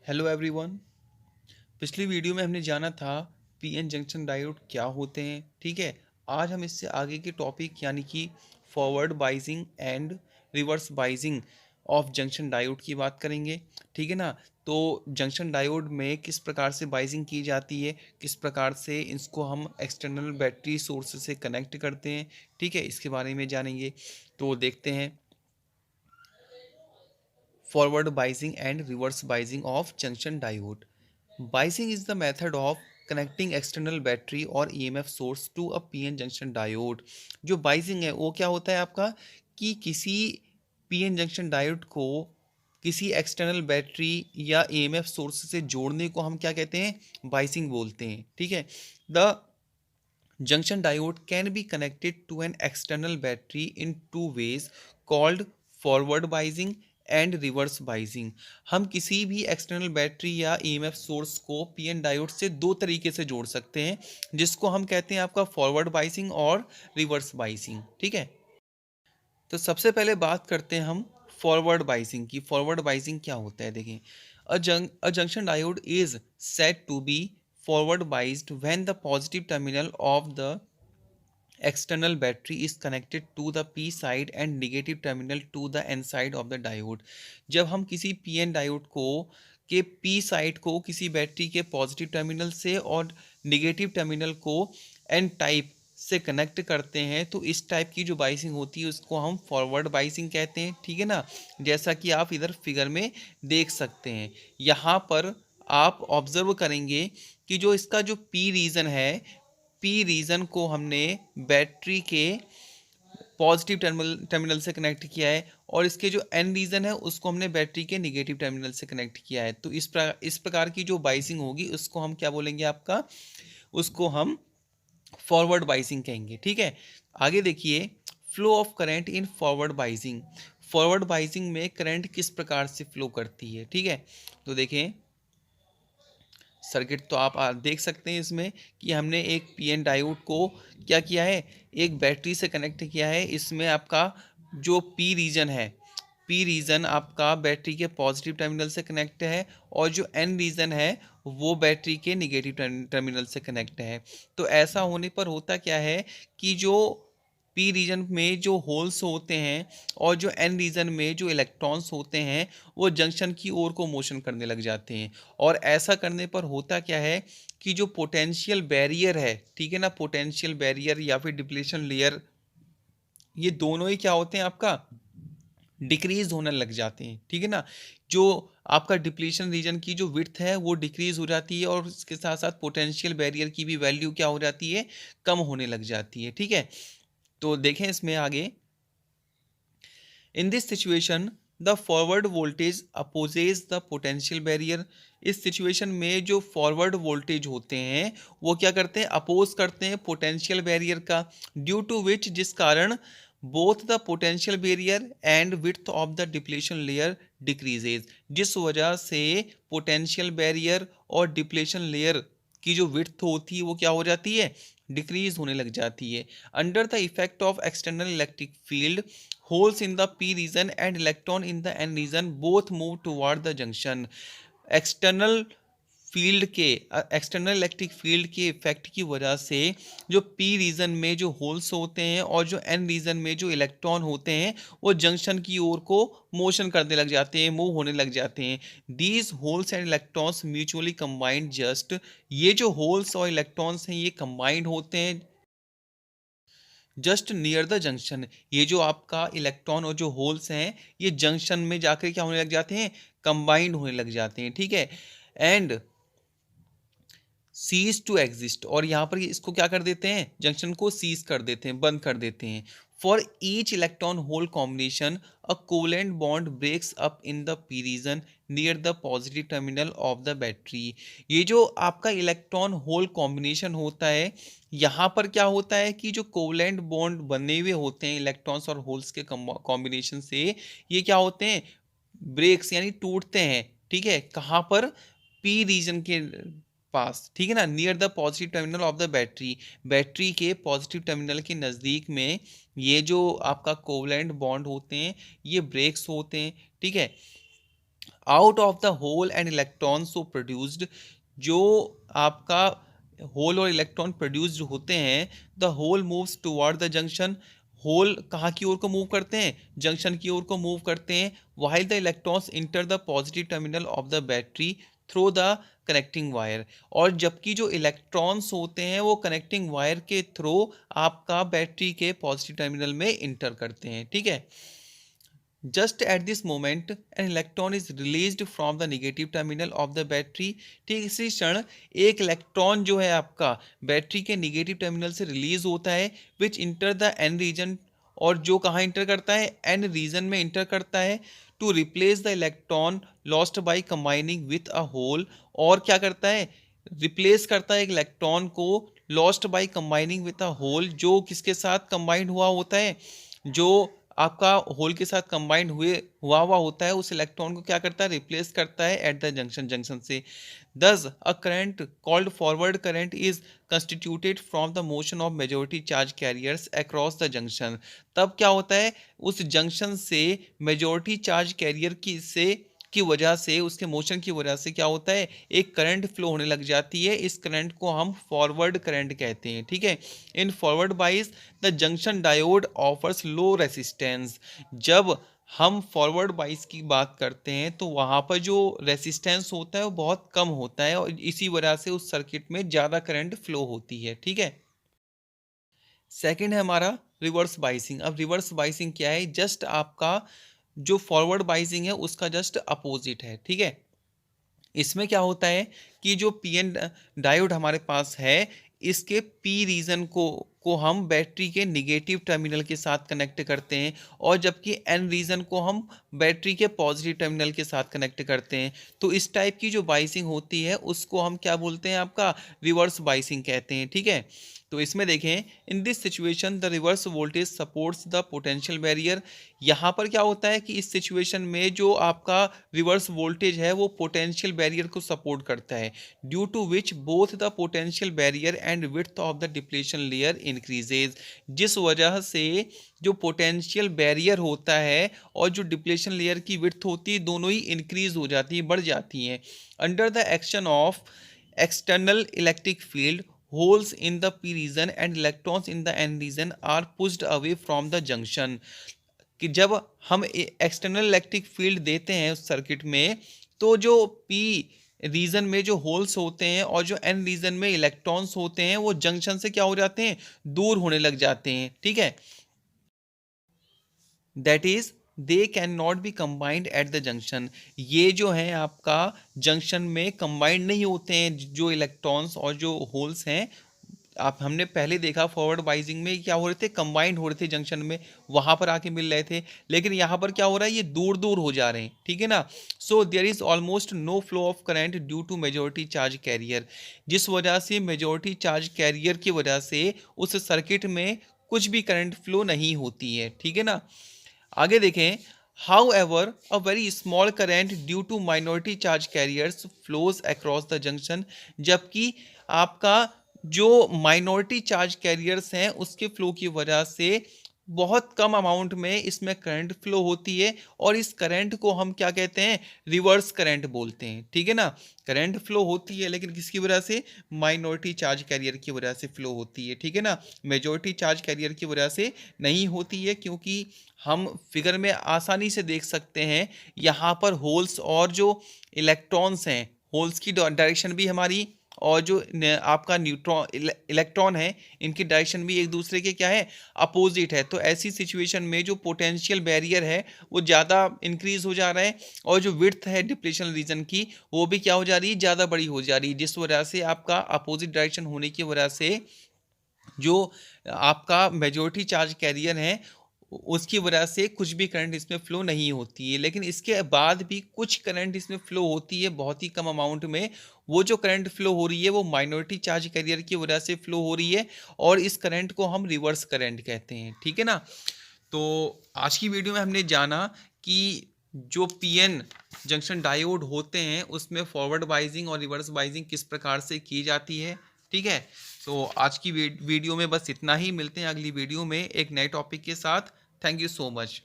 Hello everyone. पिछली video में हमने जाना था पीएन जंक्शन डायोड क्या होते हैं। ठीक है, आज हम इससे आगे के टॉपिक यानी कि forward biasing and reverse biasing of junction diode की बात करेंगे। ठीक है ना। तो जंक्शन डायोड में किस प्रकार से बाइजिंग की जाती है, किस प्रकार से इसको हम एक्सटर्नल बैटरी सोर्स से कनेक्ट करते हैं, ठीक है, इसके बारे में जानेंगे। तो देखते हैं forward biasing and reverse biasing of junction diode. Biasing is the method of connecting external battery or EMF source to a PN junction diode. जो बाइजिंग है वो क्या होता है आपका कि किसी पीएन जंक्शन डायोड को किसी एक्सटर्नल बैटरी या ईएमएफ सोर्स से जोड़ने को हम क्या कहते हैं, बाइसिंग बोलते हैं। ठीक है, the junction diode can be connected to an external battery in two ways called forward biasing and reverse biasing. हम किसी भी एक्सटर्नल बैटरी या ईएमएफ सोर्स को पीएन डायोड से दो तरीके से जोड़ सकते हैं, जिसको हम कहते हैं आपका फॉरवर्ड बाइजिंग और रिवर्स बाइजिंग। ठीक है, तो सबसे पहले बात करते हैं हम फॉरवर्ड बाइजिंग की। फॉरवर्ड बाइजिंग क्या होता है, देखें। A junction diode is said to be forward biased when the positive terminal of the external battery is connected to the p side and negative terminal to the n side of the diode। जब हम किसी pn diode को के p side को किसी battery के positive terminal से और नेगेटिव टर्मिनल को n टाइप से कनेक्ट करते हैं तो इस टाइप की जो बाइसिंग होती है उसको हम फॉरवर्ड बाइसिंग कहते हैं। ठीक है ना, जैसा कि आप इधर फिगर में देख सकते हैं। यहाँ पर आप ऑब्जर्व करेंगे कि जो इसका जो पी रीजन है, पी रीजन को हमने बैटरी के पॉजिटिव टर्मिनल से कनेक्ट किया है और इसके जो एन रीजन है उसको हमने बैटरी के नेगेटिव टर्मिनल से कनेक्ट किया है। तो इस प्रकार की जो बाइसिंग होगी उसको हम क्या बोलेंगे, आपका उसको हम फॉरवर्ड बाइसिंग कहेंगे। ठीक है, आगे देखिए, flow of current in forward biasing. Forward biasing में करंट किस प्रकार से फ्लो करती है। ठीक है, तो देखें सर्किट तो आप देख सकते हैं इसमें कि हमने एक पीएन डायोड को क्या किया है, एक बैटरी से कनेक्ट किया है। इसमें आपका जो पी रीजन है, पी रीजन आपका बैटरी के पॉजिटिव टर्मिनल से कनेक्ट है और जो एन रीजन है वो बैटरी के निगेटिव टर्मिनल से कनेक्ट है। तो ऐसा होने पर होता क्या है कि जो पी रीजन में जो होल्स होते हैं और जो एन रीजन में जो इलेक्ट्रॉन्स होते हैं वो जंक्शन की ओर को मोशन करने लग जाते हैं। और ऐसा करने पर होता क्या है कि जो पोटेंशियल बैरियर है, ठीक है ना, पोटेंशियल बैरियर या फिर डिप्लीशन लेयर, ये दोनों ही क्या होते हैं आपका डिक्रीज होने लग जाते हैं। ठीक है ना, जो आपका डिप्लीशन रीजन की जो विड्थ है वो डिक्रीज हो जाती है और इसके साथ साथ पोटेंशियल बैरियर की भी वैल्यू क्या हो जाती है, कम होने लग जाती है। ठीक है, तो देखें इसमें आगे, in this situation the forward voltage opposes the potential barrier. इस सिचुएशन में जो फॉरवर्ड वोल्टेज होते हैं वो क्या करते हैं, अपोज करते हैं पोटेंशियल बैरियर का, ड्यू टू विच, जिस कारण both the potential barrier and width of the depletion layer decreases, जिस वजह से पोटेंशियल बैरियर और डिप्लेशन लेयर की जो विड्थ होती है वो क्या हो जाती है, डिक्रीज होने लग जाती है। Under the effect of external electric field, holes in the p region and electron in the n region both move toward the junction। External field के एक्सटर्नल इलेक्ट्रिक फील्ड के इफेक्ट की वजह से जो पी रीजन में जो holes होते हैं और जो एन रीजन में जो इलेक्ट्रॉन होते हैं वो जंक्शन की ओर को मोशन करने लग जाते हैं, मूव होने लग जाते हैं। These holes and electrons mutually combined just, ये जो होल्स और इलेक्ट्रॉन्स हैं ये कंबाइंड होते हैं जस्ट नियर द जंक्शन। ये जो आपका इलेक्ट्रॉन और जो होल्स हैं ये जंक्शन में जाकर क्या होने लग जाते हैं, कंबाइंड होने लग जाते हैं। ठीक है, एंड सीज टू एग्जिस्ट, और यहाँ पर इसको क्या कर देते हैं, जंक्शन को सीज कर देते हैं, बंद कर देते हैं। For each electron hole combination a covalent bond breaks up in the p region near the positive terminal of the battery. ये जो आपका इलेक्ट्रॉन होल कॉम्बिनेशन होता है, यहाँ पर क्या होता है कि जो कोवेलेंट बॉन्ड बने हुए होते हैं इलेक्ट्रॉन्स और होल्स के कॉम्बिनेशन से, ये क्या होते हैं, ब्रेक्स यानी टूटते हैं। ठीक है, कहाँ पर, पी रीजन के पास। ठीक है ना, near the positive terminal of the battery, battery के पॉजिटिव टर्मिनल के नज़दीक में ये जो आपका कोवलेंट बॉन्ड होते हैं ये ब्रेक्स होते हैं। ठीक है, out of the hole and electron so produced, जो आपका होल और इलेक्ट्रॉन प्रोड्यूस्ड होते हैं, the hole moves toward the junction, hole कहाँ की ओर को मूव करते हैं, जंक्शन की ओर को मूव करते हैं, while the electrons enter the positive terminal of the battery through the connecting wire, और जबकि जो इलेक्ट्रॉन्स होते हैं वो कनेक्टिंग वायर के थ्रू आपका बैटरी के पॉजिटिव टर्मिनल में इंटर करते हैं, ठीक है। Just at this moment an electron is released from the negative terminal of the battery, ठीक इसी क्षण एक इलेक्ट्रॉन जो है आपका बैटरी के नेगेटिव टर्मिनल से रिलीज होता है, विच इंटर द एन रीजन, और जो कहाँ इंटर करता है, एन रीजन में इंटर करता है, to replace the electron lost by combining with a hole, और क्या करता है, रिप्लेस करता है एक इलेक्ट्रॉन को lost by combining with a hole, जो किसके साथ कंबाइंड हुआ होता है, जो आपका होल के साथ कंबाइंड हुआ होता है, उस इलेक्ट्रॉन को क्या करता है, रिप्लेस करता है एट द जंक्शन, जंक्शन से। दस a current called forward current is constituted from the motion of majority charge carriers across the junction, तब क्या होता है, उस जंक्शन से मेजोरिटी चार्ज कैरियर की वजह से, उसके मोशन की वजह से क्या होता है, एक करंट फ्लो होने लग जाती है, इस करंट को हम फॉरवर्ड करंट कहते हैं, ठीक है। इन फॉरवर्ड बाइस the junction diode offers low resistance, जब हम फॉरवर्ड बाइस की बात करते हैं तो वहाँ पर जो रेसिस्टेंस होता है वो बहुत कम होता है, और इसी वजह से उस सर्किट में ज़्यादा करंट फ्लो होती है, ठीक है। सेकंड है हमारा रिवर्स बाइसिंग। अब रिवर्स बाइसिंग क्या है, जस्ट आपका जो फॉरवर्ड बाइसिंग है उसका जस्ट अपोजिट है, ठीक है। इसमें क्या होता है कि जो पीएन डायोड हमारे पास है, इसके पी रीजन को हम बैटरी के निगेटिव टर्मिनल के साथ कनेक्ट करते हैं, और जबकि एन रीजन को हम बैटरी के पॉजिटिव टर्मिनल के साथ कनेक्ट करते हैं। तो इस टाइप की जो बाइसिंग होती है उसको हम क्या बोलते हैं, आपका रिवर्स बाइसिंग कहते हैं, ठीक है। तो इसमें देखें, in this situation the reverse voltage supports the potential barrier, यहाँ पर क्या होता है कि इस सिचुएशन में जो आपका रिवर्स वोल्टेज है वो पोटेंशियल बैरियर को सपोर्ट करता है, due to which both the potential barrier and width of the depletion layer increases, जिस वजह से जो पोटेंशियल बैरियर होता है और जो डिप्लेशन लेयर की विड्थ होती है दोनों ही इंक्रीज हो जाती है, बढ़ जाती हैं। Under the action of external electric field, holes in the p region and electrons in the n region are pushed away from the junction, कि जब हम एक्सटर्नल इलेक्ट्रिक फील्ड देते हैं उस सर्किट में, तो जो पी रीजन में जो होल्स होते हैं और जो एन रीजन में इलेक्ट्रॉन्स होते हैं वो जंक्शन से क्या हो जाते हैं, दूर होने लग जाते हैं, ठीक है। That is they can not be combined at the junction, ये जो है आपका जंक्शन में कंबाइंड नहीं होते हैं, जो इलेक्ट्रॉन्स और जो होल्स हैं। आप हमने पहले देखा फॉरवर्ड बाइजिंग में क्या हो रहे थे, कंबाइंड हो रहे थे जंक्शन में, वहां पर आके मिल रहे थे, लेकिन यहाँ पर क्या हो रहा है, ये दूर दूर हो जा रहे हैं, ठीक है ना। So there is almost no flow of current due to majority charge carrier, जिस वजह से मेजोरिटी चार्ज कैरियर की वजह से उस सर्किट में कुछ भी करंट फ्लो नहीं होती है, ठीक है ना। आगे देखें, however a very small current due to minority charge carriers flows across the junction, जबकि आपका जो माइनॉरिटी चार्ज कैरियर्स हैं उसके फ्लो की वजह से बहुत कम अमाउंट में इसमें करंट फ्लो होती है, और इस करंट को हम क्या कहते हैं, रिवर्स करंट बोलते हैं, ठीक है ना। करंट फ्लो होती है लेकिन किसकी वजह से, माइनॉरिटी चार्ज कैरियर की वजह से फ्लो होती है, ठीक है ना। मेजॉरिटी चार्ज कैरियर की वजह से नहीं होती है, क्योंकि हम फिगर में आसानी से देख सकते हैं यहाँ पर होल्स और जो इलेक्ट्रॉन्स हैं, होल्स की डायरेक्शन भी हमारी और जो आपका न्यूट्रॉन इलेक्ट्रॉन है इनकी डायरेक्शन भी एक दूसरे के क्या है, अपोजिट है। तो ऐसी सिचुएशन में जो पोटेंशियल बैरियर है वो ज़्यादा इंक्रीज हो जा रहा है, और जो विड्थ है डिप्लेशन रीजन की वो भी क्या हो जा रही है, ज़्यादा बड़ी हो जा रही है, जिस वजह से आपका अपोजिट डायरेक्शन होने की वजह से जो आपका मेजॉरिटी चार्ज कैरियर है उसकी वजह से कुछ भी करंट इसमें फ्लो नहीं होती है, लेकिन इसके बाद भी कुछ करंट इसमें फ्लो होती है बहुत ही कम अमाउंट में। वो जो करंट फ्लो हो रही है वो माइनॉरिटी चार्ज कैरियर की वजह से फ्लो हो रही है, और इस करंट को हम रिवर्स करंट कहते हैं, ठीक है ना। तो आज की वीडियो में हमने जाना कि जो पीएन जंक्शन डायोड होते हैं उसमें फॉरवर्ड बाइजिंग और रिवर्स बाइजिंग किस प्रकार से की जाती है, ठीक है। तो आज की वीडियो में बस इतना ही, मिलते हैं अगली वीडियो में एक नए टॉपिक के साथ। Thank you so much.